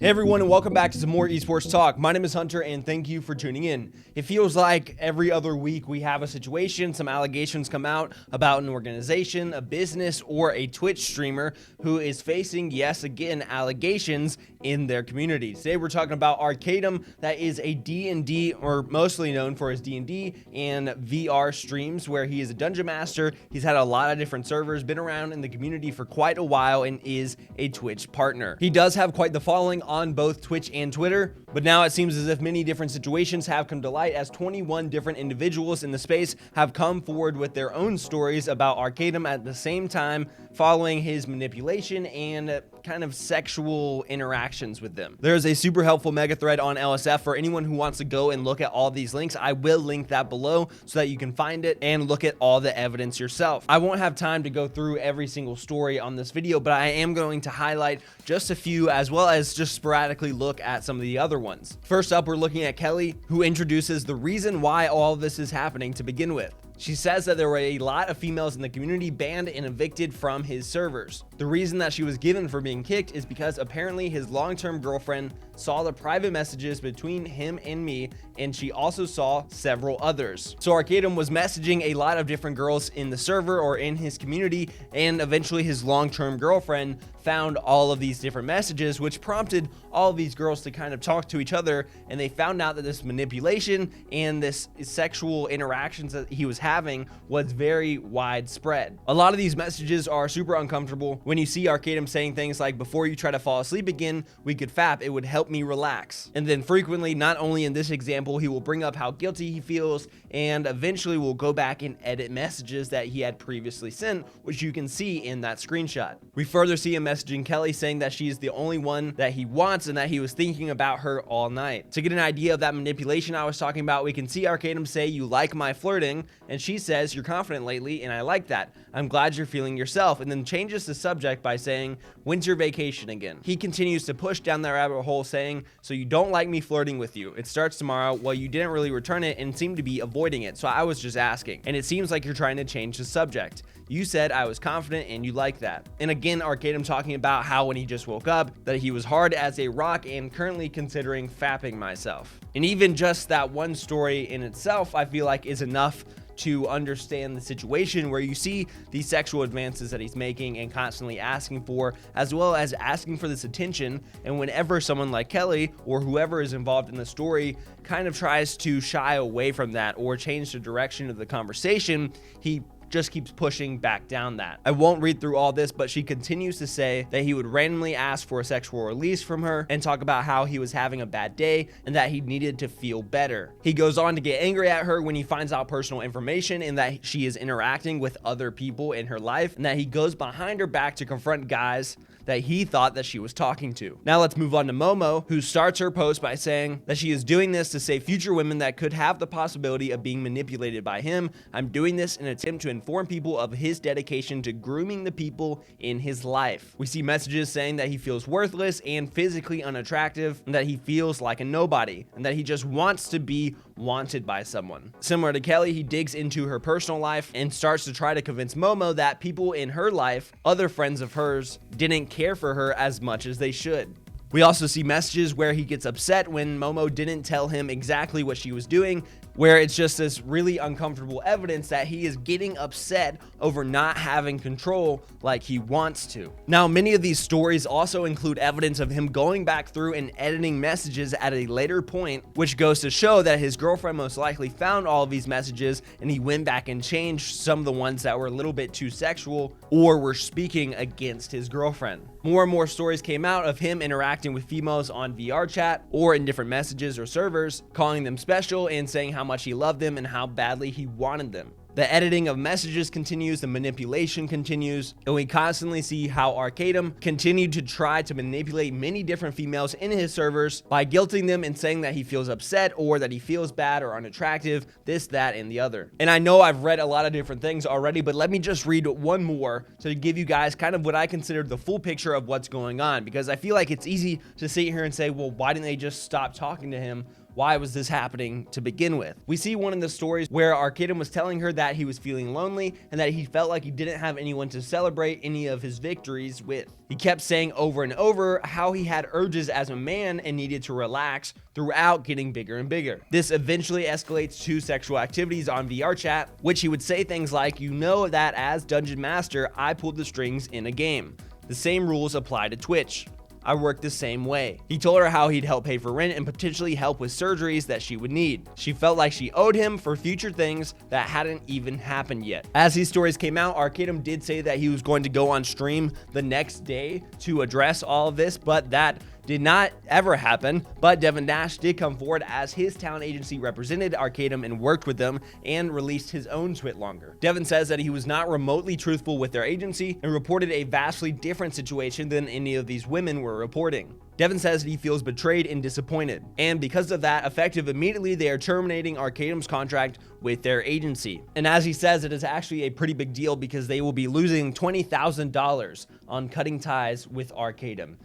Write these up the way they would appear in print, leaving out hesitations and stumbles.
Hey everyone, and welcome back to some more esports talk. My name is Hunter and thank you for tuning in. It feels like every other week we have a situation, some allegations come out about an organization, a business, or a Twitch streamer who is facing, yes, again, allegations in their community. Today we're talking about Arcadum, that is a D&D, or mostly known for his D&D and VR streams, where he is a dungeon master. He's had a lot of different servers, been around in the community for quite a while, and is a Twitch partner. He does have quite the following on both Twitch and Twitter, but now it seems as if many different situations have come to light as 21 different individuals in the space have come forward with their own stories about Arcadum at the same time, following his manipulation and kind of sexual interactions with them. There's a super helpful mega thread on LSF for anyone who wants to go and look at all these links. I will link that below so that you can find it and look at all the evidence yourself. I won't have time to go through every single story on this video, but I am going to highlight just a few, as well as just sporadically look at some of the other ones. First up, we're looking at Kelly, who introduces the reason why all of this is happening to begin with. She says that there were a lot of females in the community banned and evicted from his servers. The reason that she was given for being kicked is because apparently his long-term girlfriend saw the private messages between him and me, and she also saw several others. So Arcadum was messaging a lot of different girls in the server or in his community, and eventually his long-term girlfriend found all of these different messages, which prompted all of these girls to kind of talk to each other, and they found out that this manipulation and this sexual interactions that he was having was very widespread. A lot of these messages are super uncomfortable. When you see Arcadum saying things like, "Before you try to fall asleep again, we could fap, it would help me relax." And then frequently, not only in this example, he will bring up how guilty he feels, and eventually will go back and edit messages that he had previously sent, which you can see in that screenshot. We further see him messaging Kelly saying that she's the only one that he wants and that he was thinking about her all night. To get an idea of that manipulation I was talking about, we can see Arcadum say, "You like my flirting," and she says, "You're confident lately, and I like that. I'm glad you're feeling yourself," and then changes the subject by saying, "When's your vacation again?" He continues to push down that rabbit hole saying, "So you don't like me flirting with you. It starts tomorrow." Well, you didn't really return it and seem to be avoiding it, so I was just asking. And it seems like you're trying to change the subject. You said I was confident and you like that. And again, Arcadum talking about how when he just woke up, that he was hard as a rock and currently considering fapping myself. And even just that one story in itself, I feel like is enough to understand the situation where you see these sexual advances that he's making and constantly asking for, as well as asking for this attention. And whenever someone like Kelly or whoever is involved in the story kind of tries to shy away from that or change the direction of the conversation, he just keeps pushing back down that. I won't read through all this, but she continues to say that he would randomly ask for a sexual release from her and talk about how he was having a bad day and that he needed to feel better. He goes on to get angry at her when he finds out personal information and that she is interacting with other people in her life, and that he goes behind her back to confront guys that he thought that she was talking to. Now let's move on to Momo, who starts her post by saying that she is doing this to save future women that could have the possibility of being manipulated by him. "I'm doing this in an attempt to inform people of his dedication to grooming the people in his life." We see messages saying that he feels worthless and physically unattractive, and that he feels like a nobody, and that he just wants to be wanted by someone. Similar to Kelly, he digs into her personal life and starts to try to convince Momo that people in her life, other friends of hers, didn't care for her as much as they should. We also see messages where he gets upset when Momo didn't tell him exactly what she was doing, where it's just this really uncomfortable evidence that he is getting upset over not having control like he wants to. Now, many of these stories also include evidence of him going back through and editing messages at a later point, which goes to show that his girlfriend most likely found all of these messages and he went back and changed some of the ones that were a little bit too sexual or were speaking against his girlfriend. More and more stories came out of him interacting with females on VR chat or in different messages or servers, calling them special and saying how much he loved them and how badly he wanted them. The editing of messages continues, the manipulation continues, and we constantly see how Arcadum continued to try to manipulate many different females in his servers by guilting them and saying that he feels upset or that he feels bad or unattractive, this, that, and the other. And I know I've read a lot of different things already, but let me just read one more to give you guys kind of what I consider the full picture of what's going on, because I feel like it's easy to sit here and say, well, why didn't they just stop talking to him? why was this happening to begin with. We see one of the stories where Arcadum was telling her that he was feeling lonely and that he felt like he didn't have anyone to celebrate any of his victories with. He kept saying over and over how he had urges as a man and needed to relax throughout getting bigger and bigger. This eventually escalates to sexual activities on VR chat, which he would say things like, "You know that as Dungeon Master, I pulled the strings in a game. The same rules apply to Twitch. I work the same way." He told her how he'd help pay for rent and potentially help with surgeries that she would need. She felt like she owed him for future things that hadn't even happened yet. As these stories came out, Arcadum did say that he was going to go on stream the next day to address all of this, but that did not ever happen. But Devin Dash did come forward as his talent agency represented Arcadum and worked with them and released his own TwitLonger. Devin says that he was not remotely truthful with their agency and reported a vastly different situation than any of these women were reporting. Devin says that he feels betrayed and disappointed, and because of that, effective immediately, they are terminating Arcadum's contract with their agency. And as he says, it is actually a pretty big deal because they will be losing $20,000 on cutting ties with Arcadum.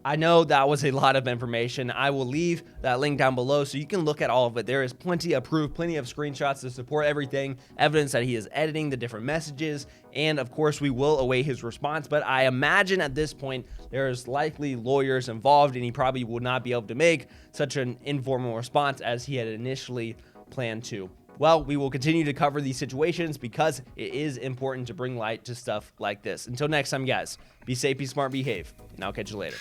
I know that was a lot of information. I will leave that link down below so you can look at all of it. There is plenty of proof, plenty of screenshots to support everything, evidence that he is editing the different messages, and of course we will await his response. But I imagine at this point there's likely lawyers involved and he probably will not be able to make such an informal response as he had initially planned to. Well, we will continue to cover these situations because it is important to bring light to stuff like this. Until next time, guys, be safe, be smart, behave, and I'll catch you later.